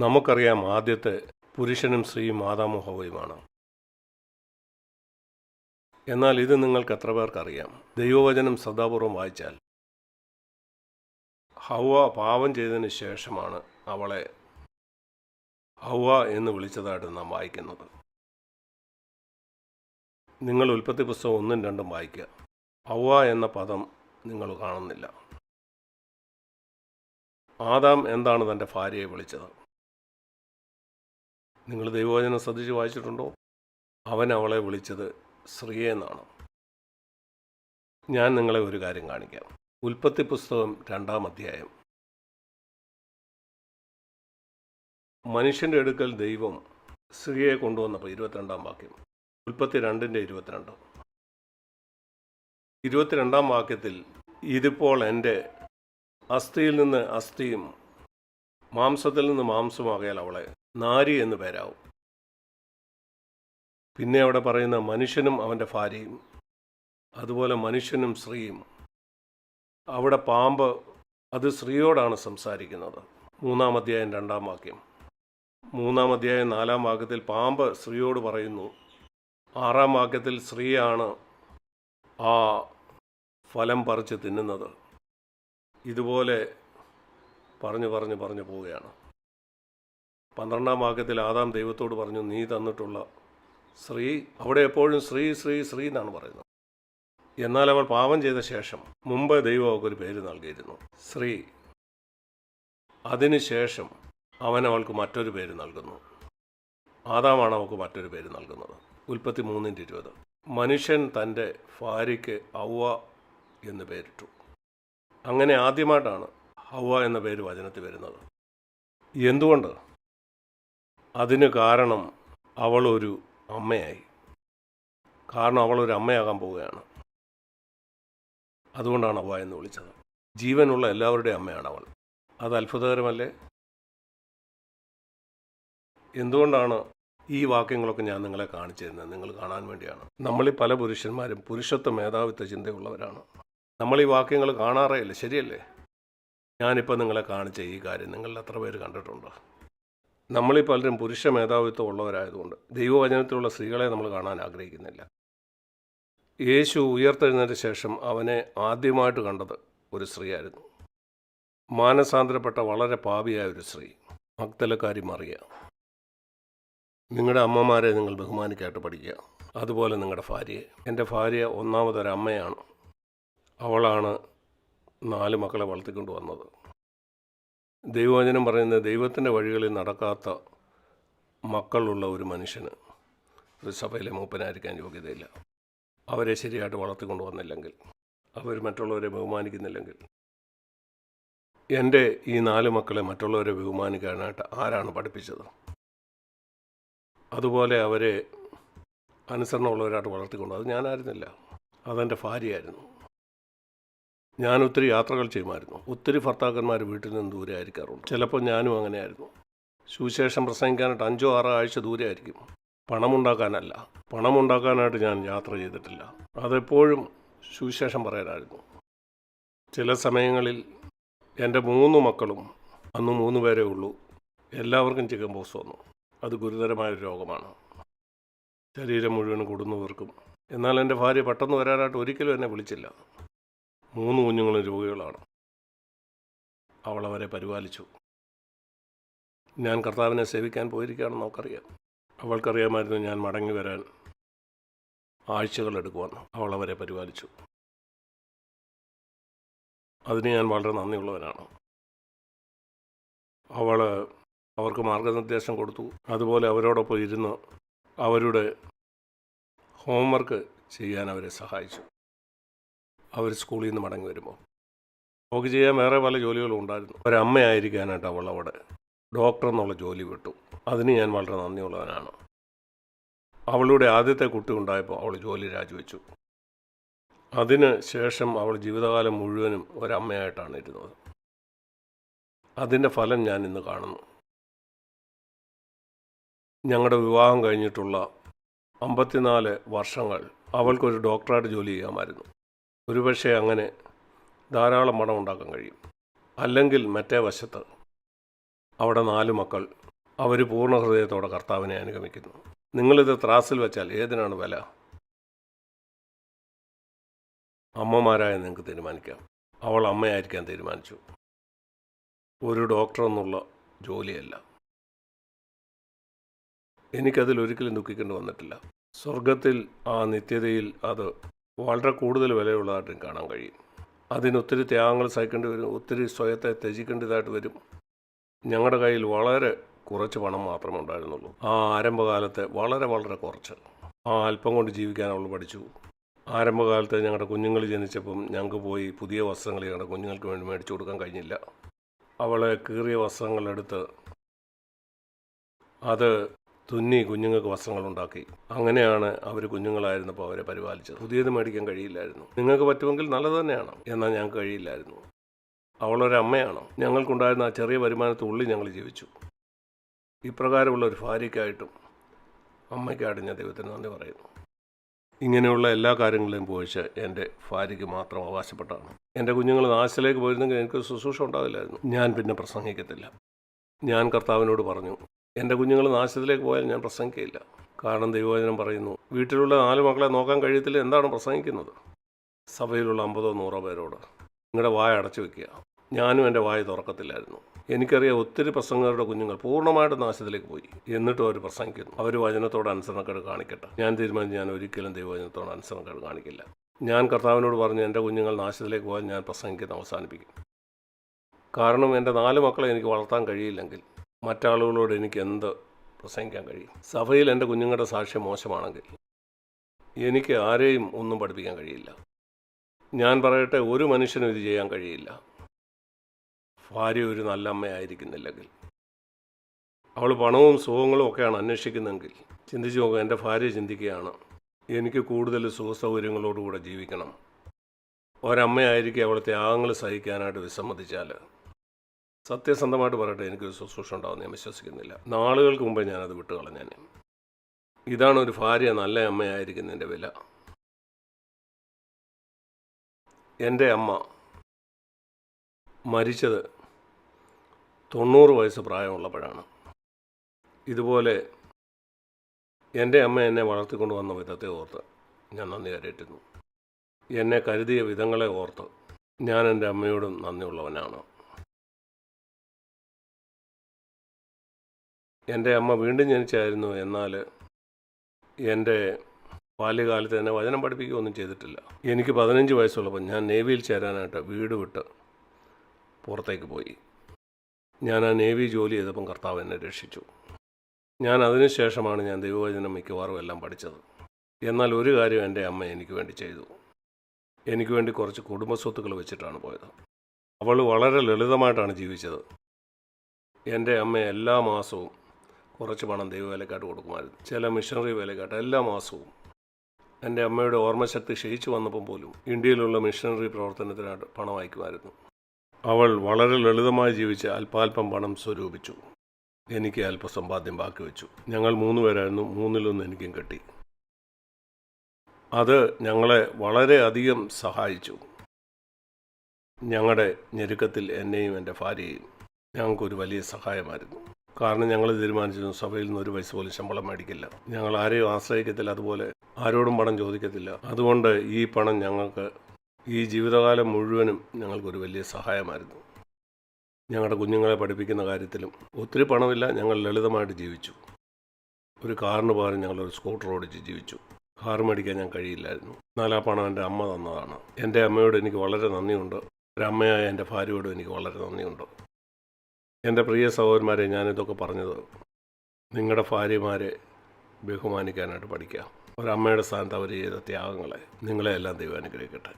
നമുക്കറിയാം ആദ്യത്തെ പുരുഷനും സ്ത്രീയും ആദാമും ഹവ്വയുമാണ്. എന്നാൽ ഇത് നിങ്ങൾക്ക് എത്ര പേർക്കറിയാം? ദൈവവചനം ശ്രദ്ധാപൂർവം വായിച്ചാൽ ഹവ്വ പാപം ചെയ്തതിന് ശേഷമാണ് അവളെ ഹവ്വ എന്ന് വിളിച്ചതായിട്ട് നാം വായിക്കുന്നത്. നിങ്ങൾ ഉൽപ്പത്തി പുസ്തകം 1ഉം 2ഉം വായിക്കുക. ഹവ്വ എന്ന പദം നിങ്ങൾ കാണുന്നില്ല. ആദാം എന്താണ് തൻ്റെ ഭാര്യയെ വിളിച്ചത്? നിങ്ങൾ ദൈവവചനം ശ്രദ്ധിച്ച് വായിച്ചിട്ടുണ്ടോ? അവൻ അവളെ വിളിച്ചത് സ്ത്രീയെ എന്നാണ്. ഞാൻ നിങ്ങളെ ഒരു കാര്യം കാണിക്കാം. ഉൽപ്പത്തി പുസ്തകം 2-ാം അധ്യായം. മനുഷ്യൻ്റെ അടുക്കൽ ദൈവം സ്ത്രീയെ കൊണ്ടുവന്നപ്പോൾ 22-ാം വാക്യം. ഉൽപ്പത്തി 2:22. 22-ാം വാക്യത്തിൽ ഇതിപ്പോൾ എൻ്റെ അസ്ഥിയിൽ നിന്ന് അസ്ഥിയും മാംസത്തിൽ നിന്ന് മാംസമാകയാൽ അവളെ നാരി എന്ന് പേരാവും. പിന്നെ അവിടെ പറയുന്ന മനുഷ്യനും അവൻ്റെ ഭാര്യയും, അതുപോലെ മനുഷ്യനും സ്ത്രീയും. അവിടെ പാമ്പ് അത് സ്ത്രീയോടാണ് സംസാരിക്കുന്നത്. 3-ാം അധ്യായം 2-ാം വാക്യം. 3-ാം അധ്യായം 4-ാം വാക്യത്തിൽ പാമ്പ് സ്ത്രീയോട് പറയുന്നു. 6-ാം വാക്യത്തിൽ സ്ത്രീയാണ് ആ ഫലം പറിച്ച് തിന്നുന്നത്. ഇതുപോലെ പറഞ്ഞു പോവുകയാണ്. 12-ാം വാക്യത്തിൽ ആദാം ദൈവത്തോട് പറഞ്ഞു, നീ തന്നിട്ടുള്ള സ്ത്രീ, അവിടെ എപ്പോഴും സ്ത്രീ സ്ത്രീ സ്ത്രീ എന്നാണ് പറയുന്നത്. എന്നാൽ അവൾ പാപം ചെയ്ത ശേഷം മുമ്പ് ദൈവം അവൾക്കൊരു പേര് നൽകിയിരുന്നു, സ്ത്രീ. അതിനുശേഷം അവൻ അവൾക്ക് മറ്റൊരു പേര് നൽകുന്നു. ആദാമാണ് അവൾക്ക് മറ്റൊരു പേര് നൽകുന്നത്. ഉൽപ്പത്തി 3:20. മനുഷ്യൻ തൻ്റെ ഭാര്യയ്ക്ക് ഹവ്വ എന്ന് പേരിട്ടു. അങ്ങനെ ആദ്യമായിട്ടാണ് ഹവ്വ എന്ന പേര് വചനത്തിൽ വരുന്നത്. എന്തുകൊണ്ട്? അതിന് കാരണം അവളൊരു അമ്മയായി. കാരണം അവളൊരു അമ്മയാകാൻ പോവുകയാണ്. അതുകൊണ്ടാണ് ഹവ്വ എന്ന് വിളിച്ചത്. ജീവനുള്ള എല്ലാവരുടെയും അമ്മയാണ് അവൾ. അത് അത്ഭുതകരമല്ലേ? എന്തുകൊണ്ടാണ് ഈ വാക്യങ്ങളൊക്കെ ഞാൻ നിങ്ങളെ കാണിച്ചു തരുന്നത്? നിങ്ങൾ കാണാൻ വേണ്ടിയാണ്. നമ്മളീ പല പുരുഷന്മാരും പുരുഷത്വ മേധാവിത്വ ചിന്തയുള്ളവരാണ്. നമ്മൾ ഈ വാക്യങ്ങൾ കാണാറേ ഇല്ല, ശരിയല്ലേ? ഞാനിപ്പോൾ നിങ്ങളെ കാണിച്ച ഈ കാര്യം നിങ്ങളിൽ എത്ര പേര് കണ്ടിട്ടുണ്ട്? നമ്മളീ പലരും പുരുഷ മേധാവിത്വം ഉള്ളവരായതുകൊണ്ട് ദൈവവചനത്തിലുള്ള സ്ത്രീകളെ നമ്മൾ കാണാൻ ആഗ്രഹിക്കുന്നില്ല. യേശു ഉയർത്തെഴുന്നതിന് ശേഷം അവനെ ആദ്യമായിട്ട് കണ്ടത് ഒരു സ്ത്രീയായിരുന്നു. മാനസാന്തരപ്പെട്ട വളരെ പാപിയായ ഒരു സ്ത്രീ, മഗ്ദലക്കാരി മറിയ. നിങ്ങളുടെ അമ്മമാരെ നിങ്ങൾ ബഹുമാനിക്കായിട്ട് പഠിക്കുക. അതുപോലെ നിങ്ങളുടെ ഭാര്യയെ. എൻ്റെ ഭാര്യ ഒന്നാമതൊരമ്മയാണ്. അവളാണ് 4 മക്കളെ വളർത്തിക്കൊണ്ട് വന്നത്. ദൈവവചനം പറയുന്നത് ദൈവത്തിൻ്റെ വഴികളിൽ നടക്കാത്ത മക്കളുള്ള ഒരു മനുഷ്യന് ഒരു സഭയിലെ മൂപ്പനായിരിക്കാൻ യോഗ്യതയില്ല. അവരെ ശരിയായിട്ട് വളർത്തിക്കൊണ്ട് വന്നില്ലെങ്കിൽ, അവർ മറ്റുള്ളവരെ ബഹുമാനിക്കുന്നില്ലെങ്കിൽ. എൻ്റെ ഈ 4 മക്കളെ മറ്റുള്ളവരെ ബഹുമാനിക്കാനായിട്ട് ആരാണ് പഠിപ്പിച്ചത്? അതുപോലെ അവരെ അനുസരണമുള്ളവരായിട്ട് വളർത്തിക്കൊണ്ട് അത് ഞാനായിരുന്നില്ല, അതെൻ്റെ ഭാര്യയായിരുന്നു. ഞാൻ ഒത്തിരി യാത്രകൾ ചെയ്യുമായിരുന്നു. ഒത്തിരി ഭർത്താക്കന്മാർ വീട്ടിൽ നിന്ന് ദൂരെ ആയിരിക്കാറുണ്ട്. ചിലപ്പോൾ ഞാനും അങ്ങനെയായിരുന്നു. സുവിശേഷം പ്രസംഗിക്കാനായിട്ട് 5-6 ആഴ്ച ദൂരെ ആയിരിക്കും. പണമുണ്ടാക്കാനല്ല. പണമുണ്ടാക്കാനായിട്ട് ഞാൻ യാത്ര ചെയ്തിട്ടില്ല. അതെപ്പോഴും സുവിശേഷം പറയാനായിരുന്നു. ചില സമയങ്ങളിൽ എൻ്റെ 3 മക്കളും, അന്ന് 3 പേരേ ഉള്ളൂ, എല്ലാവർക്കും ചിക്കൻ പോക്സ് വന്നു. അത് ഗുരുതരമായൊരു രോഗമാണ്. ശരീരം മുഴുവൻ കൊടുന്നു വീർക്കും. എന്നാൽ എൻ്റെ ഭാര്യ പെട്ടെന്ന് വരാനായിട്ട് ഒരിക്കലും എന്നെ വിളിച്ചില്ല. 3 കുഞ്ഞുങ്ങളും രോഗികളാണ്. അവളവരെ പരിപാലിച്ചു. ഞാൻ കർത്താവിനെ സേവിക്കാൻ പോയിരിക്കുകയാണെന്ന് അവൾക്കറിയാം. അവൾക്കറിയാമായിരുന്നു ഞാൻ മടങ്ങി വരാൻ ആഴ്ചകളെടുക്കുമെന്ന്. അവളവരെ പരിപാലിച്ചു. അതിന് ഞാൻ വളരെ നന്ദിയുള്ളവനാണ്. അവർക്ക് മാർഗനിർദ്ദേശം കൊടുത്തു. അതുപോലെ അവരോടൊപ്പം ഇരുന്ന് അവരുടെ ഹോംവർക്ക് ചെയ്യാൻ അവരെ സഹായിച്ചു. അവർ സ്കൂളിൽ നിന്ന് മടങ്ങി വരുമ്പോൾ അവൾക്ക് ചെയ്യാൻ വേറെ പല ജോലികളും ഉണ്ടായിരുന്നു. ഒരമ്മയായിരിക്കാനായിട്ട് അവൾ അവിടെ ഡോക്ടർ എന്നുള്ള ജോലി വിട്ടു. അതിന് ഞാൻ വളരെ നന്ദിയുള്ളവനാണ്. അവളുടെ ആദ്യത്തെ കുട്ടി ഉണ്ടായപ്പോൾ അവൾ ജോലി രാജിവെച്ചു. അതിന് ശേഷം അവൾ ജീവിതകാലം മുഴുവനും ഒരമ്മയായിട്ടാണ് ഇരുന്നത്. അതിൻ്റെ ഫലം ഞാൻ ഇന്ന് കാണുന്നു. ഞങ്ങളുടെ വിവാഹം കഴിഞ്ഞിട്ടുള്ള 54 വർഷങ്ങൾ അവൾക്കൊരു ഡോക്ടറായിട്ട് ജോലി ചെയ്യാമായിരുന്നു. ഒരുപക്ഷെ അങ്ങനെ ധാരാളം പണം ഉണ്ടാക്കാൻ കഴിയും. അല്ലെങ്കിൽ മറ്റേ വശത്ത് അവിടെ 4 മക്കൾ അവർ പൂർണ്ണ ഹൃദയത്തോടെ കർത്താവിനെ അനുഗമിക്കുന്നു. നിങ്ങളിത് ത്രാസിൽ വെച്ചാൽ ഏതിനാണ് വില? അമ്മമാരായ നിങ്ങൾക്ക് തീരുമാനിക്കാം. അവൾ അമ്മയായിരിക്കാൻ തീരുമാനിച്ചു. ഒരു ഡോക്ടർ എന്നുള്ള ജോലിയല്ല. എനിക്കതിലൊരിക്കലും ദുഃഖിക്കേണ്ടി വന്നിട്ടില്ല. സ്വർഗത്തിൽ ആ നിത്യതയിൽ അത് വളരെ കൂടുതൽ വിലയുള്ളതായിട്ട് കാണാൻ കഴിയും. അതിനൊത്തിരി ത്യാഗങ്ങൾ സഹിക്കേണ്ടി വരും, ഒത്തിരി സ്വയത്തെ ത്യജിക്കേണ്ടതായിട്ട് വരും. ഞങ്ങളുടെ കയ്യിൽ വളരെ കുറച്ച് പണം മാത്രമേ ഉണ്ടായിരുന്നുള്ളൂ. ആ ആരംഭകാലത്തെ വളരെ വളരെ കുറച്ച്. ആ അല്പം കൊണ്ട് ജീവിക്കാൻ അവൾ പഠിച്ചു. ആരംഭകാലത്ത് ഞങ്ങളുടെ കുഞ്ഞുങ്ങൾ ജനിച്ചപ്പം ഞങ്ങൾക്ക് പോയി പുതിയ വസ്ത്രങ്ങൾ ഞങ്ങളുടെ കുഞ്ഞുങ്ങൾക്ക് വേണ്ടി മേടിച്ചു കൊടുക്കാൻ കഴിഞ്ഞില്ല. അവളെ കീറിയ വസ്ത്രങ്ങളെടുത്ത് അത് തുന്നി കുഞ്ഞുങ്ങൾക്ക് വസ്ത്രങ്ങളുണ്ടാക്കി. അങ്ങനെയാണ് അവർ കുഞ്ഞുങ്ങളായിരുന്നപ്പോൾ അവരെ പരിപാലിച്ചത്. പുതിയത് മേടിക്കാൻ കഴിയില്ലായിരുന്നു. നിങ്ങൾക്ക് പറ്റുമെങ്കിൽ നല്ലത് തന്നെയാണ്, എന്നാൽ ഞങ്ങൾക്ക് കഴിയില്ലായിരുന്നു. അവളൊരമ്മയാണ്. ഞങ്ങൾക്കുണ്ടായിരുന്ന ആ ചെറിയ വരുമാനത്തുള്ളിൽ ഞങ്ങൾ ജീവിച്ചു. ഇപ്രകാരമുള്ള ഒരു ഭാര്യയ്ക്കായിട്ടും അമ്മയ്ക്കായിട്ടും ഞാൻ ദൈവത്തിന് നന്ദി പറയുന്നു. ഇങ്ങനെയുള്ള എല്ലാ കാര്യങ്ങളിലും പോയിച്ച് എൻ്റെ ഭാര്യയ്ക്ക് മാത്രം അവകാശപ്പെട്ടാണ്. എൻ്റെ കുഞ്ഞുങ്ങൾ നാശത്തിലേക്ക് പോയിരുന്നെങ്കിൽ എനിക്ക് ശുശ്രൂഷ ഉണ്ടാവില്ലായിരുന്നു. ഞാൻ പിന്നെ പ്രസംഗിക്കത്തില്ല. ഞാൻ കർത്താവിനോട് പറഞ്ഞു, എൻ്റെ കുഞ്ഞുങ്ങൾ നാശത്തിലേക്ക് പോയാൽ ഞാൻ പ്രസംഗിക്കില്ല. കാരണം ദൈവവചനം പറയുന്നു, വീട്ടിലുള്ള 4 മക്കളെ നോക്കാൻ കഴിയത്തില്ല, എന്താണ് പ്രസംഗിക്കുന്നത്? സഭയിലുള്ള 50 100 പേരോട് നിങ്ങളുടെ വായ അടച്ചു വെക്കുക. ഞാനും എൻ്റെ വായ തുറക്കത്തില്ലായിരുന്നു. എനിക്കറിയാം ഒത്തിരി പ്രസംഗകരുടെ കുഞ്ഞുങ്ങൾ പൂർണ്ണമായിട്ട് നാശത്തിലേക്ക് പോയി, എന്നിട്ടും അവർ പ്രസംഗിക്കുന്നു. അവർ വചനത്തോട് അനുസരണക്കേട് കാണിക്കട്ടെ. ഞാൻ തീരുമാനിച്ചു, ഞാൻ ഒരിക്കലും ദൈവവചനത്തോട് അനുസരണക്കേട് കാണിക്കില്ല. ഞാൻ കർത്താവിനോട് പറഞ്ഞു, എൻ്റെ കുഞ്ഞുങ്ങൾ നാശത്തിലേക്ക് പോയാൽ ഞാൻ പ്രസംഗിക്കുന്നത് അവസാനിപ്പിക്കും. കാരണം എൻ്റെ 4 മക്കളെ എനിക്ക് വളർത്താൻ കഴിയില്ലെങ്കിൽ മറ്റാളുകളോട് എനിക്ക് എന്ത് പ്രസംഗിക്കാൻ കഴിയും? സഭയിൽ എൻ്റെ കുഞ്ഞുങ്ങളുടെ സാക്ഷ്യം മോശമാണെങ്കിൽ എനിക്ക് ആരെയും ഒന്നും പഠിപ്പിക്കാൻ കഴിയില്ല. ഞാൻ പറയട്ടെ, ഒരു മനുഷ്യനും ഇത് ചെയ്യാൻ കഴിയില്ല. ഭാര്യ ഒരു നല്ല അമ്മയായിരിക്കുന്നില്ലെങ്കിൽ, അവൾ പണവും സുഖങ്ങളും ഒക്കെയാണ് അന്വേഷിക്കുന്നതെങ്കിൽ ചിന്തിച്ചു നോക്കുക. എൻ്റെ ഭാര്യ ചിന്തിക്കുകയാണ്, എനിക്ക് കൂടുതൽ സുഖസൗകര്യങ്ങളോടുകൂടെ ജീവിക്കണം. ഒരമ്മയായിരിക്കും അവൾ ത്യാഗങ്ങൾ സഹിക്കാനായിട്ട് വിസമ്മതിച്ചാൽ, സത്യസന്ധമായിട്ട് പറയട്ടെ, എനിക്കൊരു ശുശ്രൂഷ ഉണ്ടാവും ഞാൻ വിശ്വസിക്കുന്നില്ല. നാളുകൾക്ക് മുമ്പേ ഞാനത് വിട്ടുകളഞ്ഞാൽ. ഇതാണ് ഒരു ഭാര്യ നല്ല അമ്മയായിരിക്കുന്നതിൻ്റെ വില. എൻ്റെ അമ്മ മരിച്ചത് 90 വയസ്സ് പ്രായമുള്ളപ്പോഴാണ്. ഇതുപോലെ എൻ്റെ അമ്മ എന്നെ വളർത്തിക്കൊണ്ട് വന്ന വിധത്തെ ഓർത്ത് ഞാൻ നന്ദി കരയറ്റുന്നു. എന്നെ കരുതിയ വിധങ്ങളെ ഓർത്ത് ഞാൻ എൻ്റെ അമ്മയോടും നന്ദിയുള്ളവനാണ്. എൻ്റെ അമ്മ വീണ്ടും ജനിച്ചായിരുന്നു, എന്നാൽ എൻ്റെ ബാല്യകാലത്ത് എന്നെ വചനം പഠിപ്പിക്കുകയൊന്നും ചെയ്തിട്ടില്ല. എനിക്ക് 15 വയസ്സുള്ളപ്പോൾ ഞാൻ നേവിയിൽ ചേരാനായിട്ട് വീട് വിട്ട് പുറത്തേക്ക് പോയി. ഞാൻ ആ നേവി ജോലി ചെയ്തപ്പം കർത്താവ് എന്നെ രക്ഷിച്ചു. ഞാൻ അതിനുശേഷമാണ് ഞാൻ ദൈവവചനം മിക്കവാറും എല്ലാം പഠിച്ചത്. എന്നാൽ ഒരു കാര്യം എൻ്റെ അമ്മ എനിക്ക് വേണ്ടി ചെയ്തു. എനിക്ക് വേണ്ടി കുറച്ച് കുടുംബസ്വത്തുക്കൾ വെച്ചിട്ടാണ് പോയത്. അവൾ വളരെ ലളിതമായിട്ടാണ് ജീവിച്ചത്. എൻ്റെ അമ്മ എല്ലാ മാസവും കുറച്ച് പണം ദൈവവേലക്കാട്ട് കൊടുക്കുമായിരുന്നു. ചില മിഷണറി വേലക്കാട്ട് എല്ലാ മാസവും. എൻ്റെ അമ്മയുടെ ഓർമ്മശക്തി ക്ഷയിച്ചു വന്നപ്പം പോലും ഇന്ത്യയിലുള്ള മിഷണറി പ്രവർത്തനത്തിനായിട്ട് പണം അയക്കുമായിരുന്നു. അവൾ വളരെ ലളിതമായി ജീവിച്ച് അല്പാൽപ്പം പണം സ്വരൂപിച്ചു. എനിക്ക് അല്പം സമ്പാദ്യം ബാക്കി വെച്ചു. ഞങ്ങൾ 3 പേരായിരുന്നു. 3-1 എനിക്കും കിട്ടി. അത് ഞങ്ങളെ വളരെയധികം സഹായിച്ചു. ഞങ്ങളുടെ ഞെരുക്കത്തിൽ എന്നെയും എൻ്റെ ഭാര്യയെയും ഞങ്ങൾക്കൊരു വലിയ സഹായമായിരുന്നു. കാരണം ഞങ്ങൾ തീരുമാനിച്ചിരുന്നു, സഭയിൽ നിന്ന് 1 പൈസ പോലും ശമ്പളം മേടിക്കില്ല. ഞങ്ങൾ ആരെയും ആശ്രയിക്കത്തില്ല, അതുപോലെ ആരോടും പണം ചോദിക്കത്തില്ല. അതുകൊണ്ട് ഈ പണം ഞങ്ങൾക്ക് ഈ ജീവിതകാലം മുഴുവനും ഞങ്ങൾക്കൊരു വലിയ സഹായമായിരുന്നു. ഞങ്ങളുടെ കുഞ്ഞുങ്ങളെ പഠിപ്പിക്കുന്ന കാര്യത്തിലും ഒത്തിരി പണമില്ല, ഞങ്ങൾ ലളിതമായിട്ട് ജീവിച്ചു. ഒരു കാറിന് പകരം ഞങ്ങളൊരു സ്കൂട്ടർ ഓടിച്ച് ജീവിച്ചു. കാർ മേടിക്കാൻ ഞാൻ കഴിയില്ലായിരുന്നു. എന്നാൽ ആ പണം എൻ്റെ അമ്മ തന്നതാണ്. എൻ്റെ അമ്മയോട് എനിക്ക് വളരെ നന്ദിയുണ്ട്. ഒരമ്മയായ എൻ്റെ ഭാര്യയോടും എനിക്ക് വളരെ നന്ദിയുണ്ട്. എൻ്റെ പ്രിയ സഹോദരന്മാരെ, ഞാനിതൊക്കെ പറഞ്ഞത് നിങ്ങളുടെ ഭാര്യമാരെ ബഹുമാനിക്കാനായിട്ട് പഠിക്കുക. ഒരമ്മയുടെ സ്ഥാനത്ത് അവർ ചെയ്ത ത്യാഗങ്ങളെ നിങ്ങളെല്ലാം ദൈവം അനുഗ്രഹിക്കട്ടെ.